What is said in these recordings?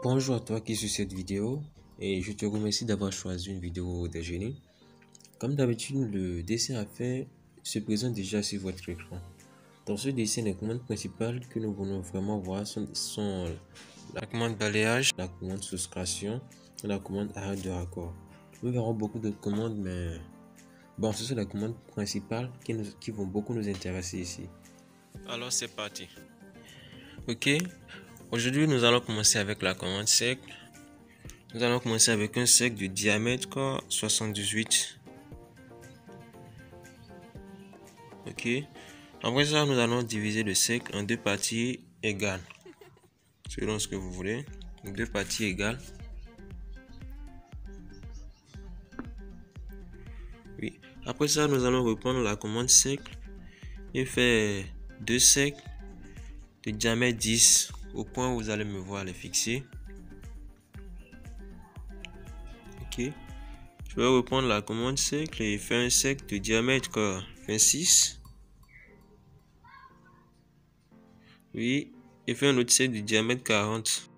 Bonjour à toi qui suis cette vidéo et je te remercie d'avoir choisi une vidéo de génie. Comme d'habitude, le dessin à faire se présente déjà sur votre écran. Dans ce dessin, les commandes principales que nous voulons vraiment voir sont la commande balayage, la commande souscription et la commande arrêt de raccord. Nous verrons beaucoup d'autres commandes, mais bon, ce sont les commandes principales qui vont beaucoup nous intéresser ici. Alors c'est parti. Ok, aujourd'hui nous allons commencer avec la commande sec. Nous allons commencer avec un cercle de diamètre 78. Ok. Après ça, nous allons diviser le cercle en deux parties égales. Selon ce que vous voulez. Deux parties égales. Oui. Après ça, nous allons reprendre la commande cercle et faire deux cercles de diamètre 10 au point où vous allez me voir les fixer. Ok. Je vais reprendre la commande cercle et faire un cercle de diamètre 26. Oui. Et faire un autre cercle de diamètre 40.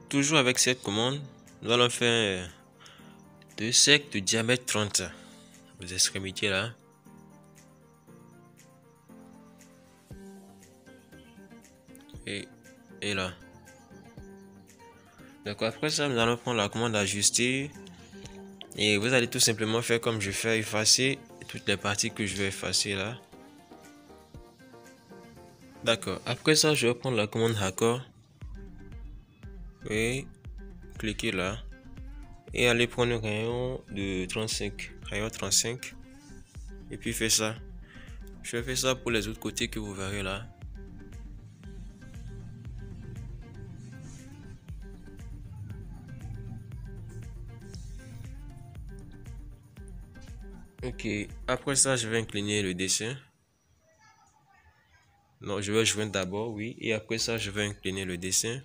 Toujours avec cette commande, nous allons faire deux cercles de diamètre 30 aux extrémités là. Et là. Donc après ça, nous allons prendre la commande ajuster. Et vous allez tout simplement faire comme je fais, effacer toutes les parties que je vais effacer là. D'accord. Après ça, je vais prendre la commande raccord. Et cliquer là. Et aller prendre le rayon de 35. Rayon 35. Et puis faire ça. Je vais faire ça pour les autres côtés que vous verrez là. Ok, après ça, je vais incliner le dessin. Non, je vais joindre d'abord, oui. Et après ça, je vais incliner le dessin.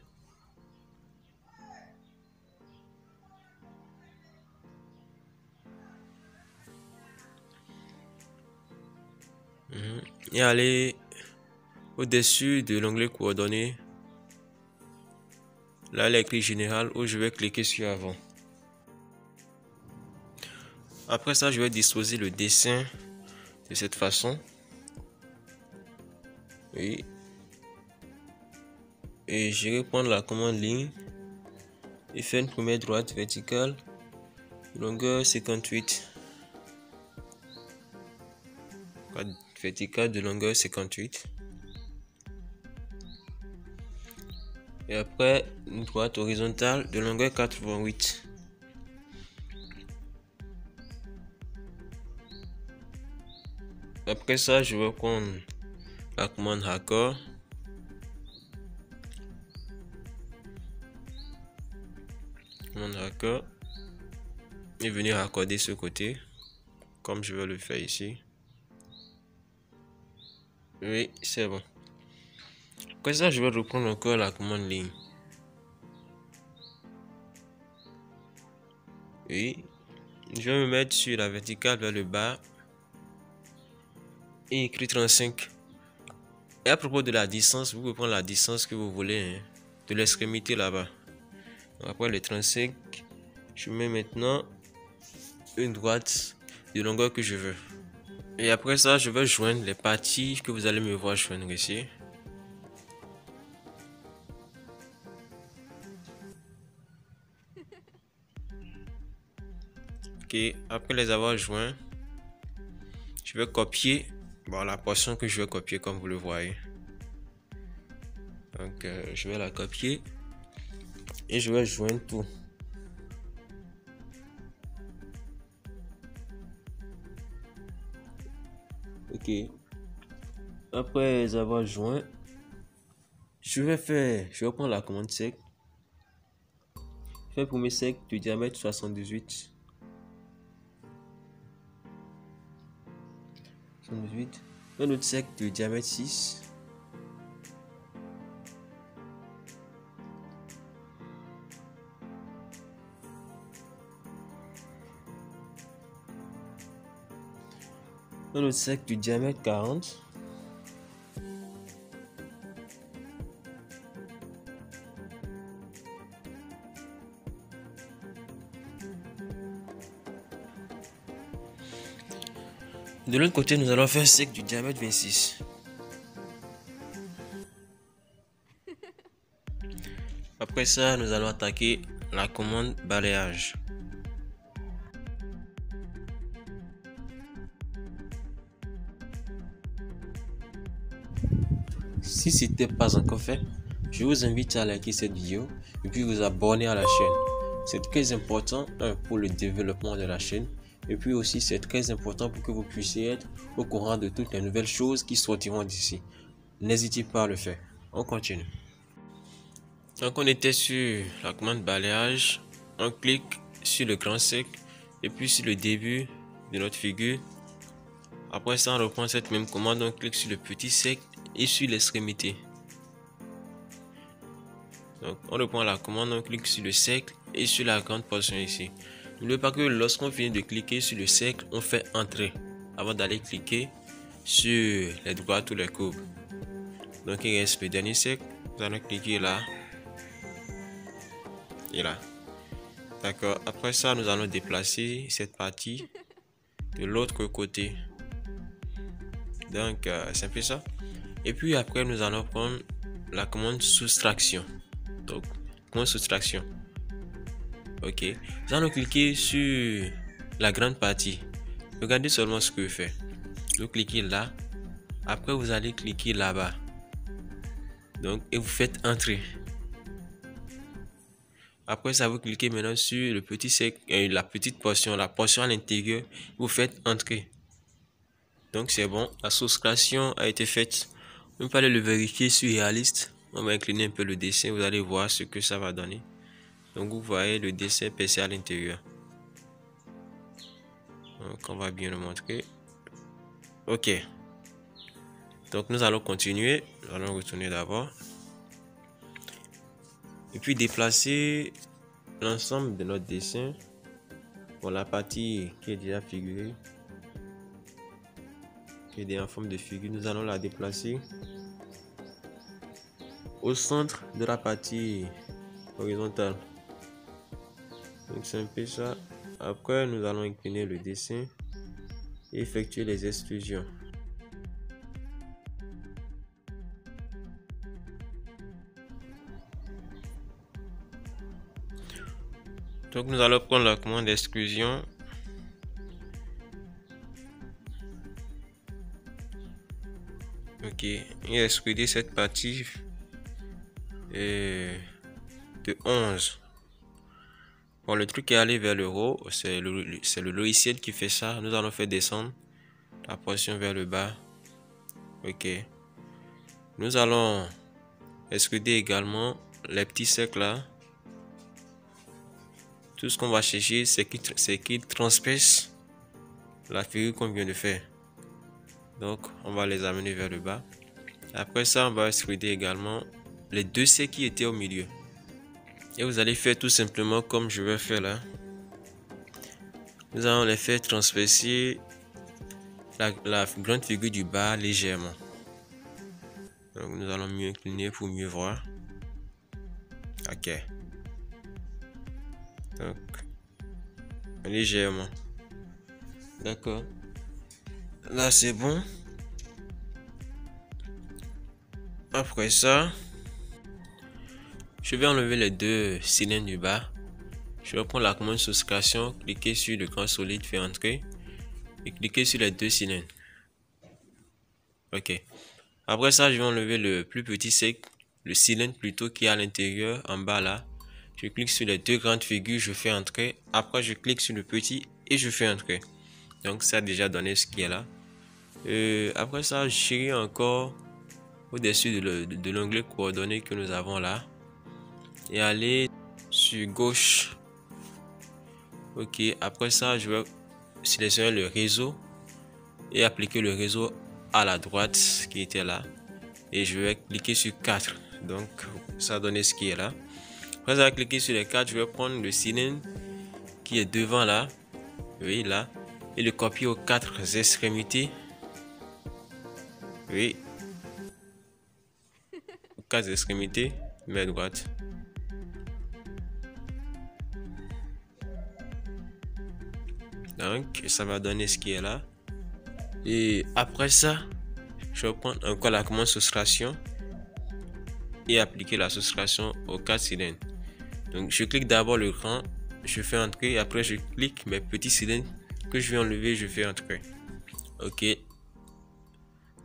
Et aller au-dessus de l'onglet coordonnées. Là, il y a écrit général où je vais cliquer sur avant. Après ça, je vais disposer le dessin de cette façon. Oui. Et je vais prendre la commande ligne et faire une première droite verticale, longueur 58. Verticale de longueur 58. Et après, une droite horizontale de longueur 88. Après ça, je vais prendre la commande raccord. Commande raccord. Et venir raccorder ce côté. Comme je vais le faire ici. Oui, c'est bon. Après ça, je vais reprendre encore la commande ligne. Oui. Je vais me mettre sur la verticale vers le bas. Et écrire 35. Et à propos de la distance, vous pouvez prendre la distance que vous voulez, hein, de l'extrémité là-bas. Après les 35, je mets maintenant une droite de longueur que je veux. Et après ça, je vais joindre les parties que vous allez me voir joindre ici. Ok, après les avoir joints, je vais copier la portion que je vais copier comme vous le voyez. Donc je vais la copier et je vais joindre tout. Ok, après les avoir joints, je vais prendre la commande sec. Faire premier cercle de diamètre 78. 78. Un autre cercle de diamètre 6. Dans le cercle du diamètre 40, de l'autre côté, nous allons faire un cercle du diamètre 26. Après ça, nous allons attaquer la commande balayage. Si ce n'était pas encore fait, je vous invite à liker cette vidéo et puis vous abonner à la chaîne. C'est très important pour le développement de la chaîne et puis aussi c'est très important pour que vous puissiez être au courant de toutes les nouvelles choses qui sortiront d'ici. N'hésitez pas à le faire. On continue. Donc on était sur la commande balayage, on clique sur le grand cercle et puis sur le début de notre figure. Après ça, on reprend cette même commande, on clique sur le petit cercle et sur l'extrémité. Donc on reprend la commande, on clique sur le cercle et sur la grande portion ici. N'oubliez pas que lorsqu'on finit de cliquer sur le cercle, on fait entrer avant d'aller cliquer sur les droites ou les courbes. Donc il reste le dernier cercle, nous allons cliquer là et là. D'accord, après ça nous allons déplacer cette partie de l'autre côté. Donc c'est un peu ça. Et puis après nous allons prendre la commande soustraction. Donc commande soustraction. Ok, nous allons cliquer sur la grande partie. Regardez seulement ce que je fais. Vous cliquez là. Après vous allez cliquer là-bas. Donc et vous faites entrer. Après ça, vous cliquez maintenant sur le petit cercle, la petite portion, la portion à l'intérieur, vous faites entrer. Donc c'est bon, la soustraction a été faite. On peut aller le vérifier sur réaliste. On va incliner un peu le dessin, vous allez voir ce que ça va donner. Donc vous voyez le dessin percé à l'intérieur. Donc on va bien le montrer. Ok. Donc nous allons continuer. Nous allons retourner d'abord. Et puis déplacer l'ensemble de notre dessin. Pour la partie qui est déjà figurée, qui est déjà en forme de figure, nous allons la déplacer au centre de la partie horizontale. Donc c'est un peu ça. Après nous allons incliner le dessin et effectuer les extrusions. Donc nous allons prendre la commande d'extrusion. Ok, et extruder cette partie de 11. Bon, le truc est allé vers le haut, c'est le logiciel qui fait ça. Nous allons faire descendre la portion vers le bas. Ok. Nous allons extruder également les petits cercles là. Tout ce qu'on va chercher, c'est qu'il transperce la figure qu'on vient de faire. Donc, on va les amener vers le bas. Après ça, on va extruder également les deux cercles qui étaient au milieu. Et vous allez faire tout simplement comme je vais faire là. Nous allons les faire transpercer la grande figure du bas légèrement. Donc, nous allons mieux incliner pour mieux voir. Ok. Donc, légèrement. D'accord. Là, c'est bon. Après ça, je vais enlever les deux cylindres du bas. Je vais prendre la commande soustraction, cliquer sur le grand solide, faire entrer et cliquer sur les deux cylindres. Ok. Après ça, je vais enlever le plus petit cercle, le cylindre plutôt qui est à l'intérieur, en bas là. Je clique sur les deux grandes figures, je fais entrer. Après, je clique sur le petit et je fais entrer. Donc, ça a déjà donné ce qui est là. Après ça, je chéris encore au-dessus de l'onglet coordonnées que nous avons là. Et aller sur gauche. Ok, après ça, je vais sélectionner le réseau et appliquer le réseau à la droite qui était là. Et je vais cliquer sur 4. Donc, ça a donné ce qui est là. Après avoir cliqué sur les 4, je vais prendre le cylindre qui est devant là. Oui, là. Et le copier aux 4 extrémités. Oui. Aux 4 extrémités, main droite. Donc, ça va donner ce qui est là. Et après ça, je vais prendre encore la commande soustraction et appliquer la soustraction aux 4 cylindres. Donc, je clique d'abord le grand, je fais entrer, et après je clique mes petits cylindres que je vais enlever, je fais entrer. Ok.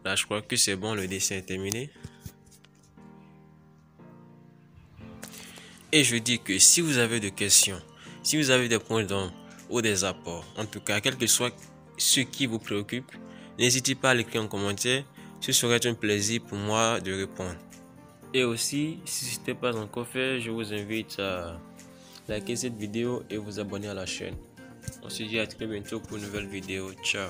Là, je crois que c'est bon, le dessin est terminé. Et je dis que si vous avez des questions, si vous avez des points d'ombre ou des apports, en tout cas, quel que soit ce qui vous préoccupe, n'hésitez pas à l'écrire en commentaire. Ce serait un plaisir pour moi de répondre. Et aussi, si ce n'est pas encore fait, je vous invite à liker cette vidéo et vous abonner à la chaîne. On se dit à très bientôt pour une nouvelle vidéo. Ciao.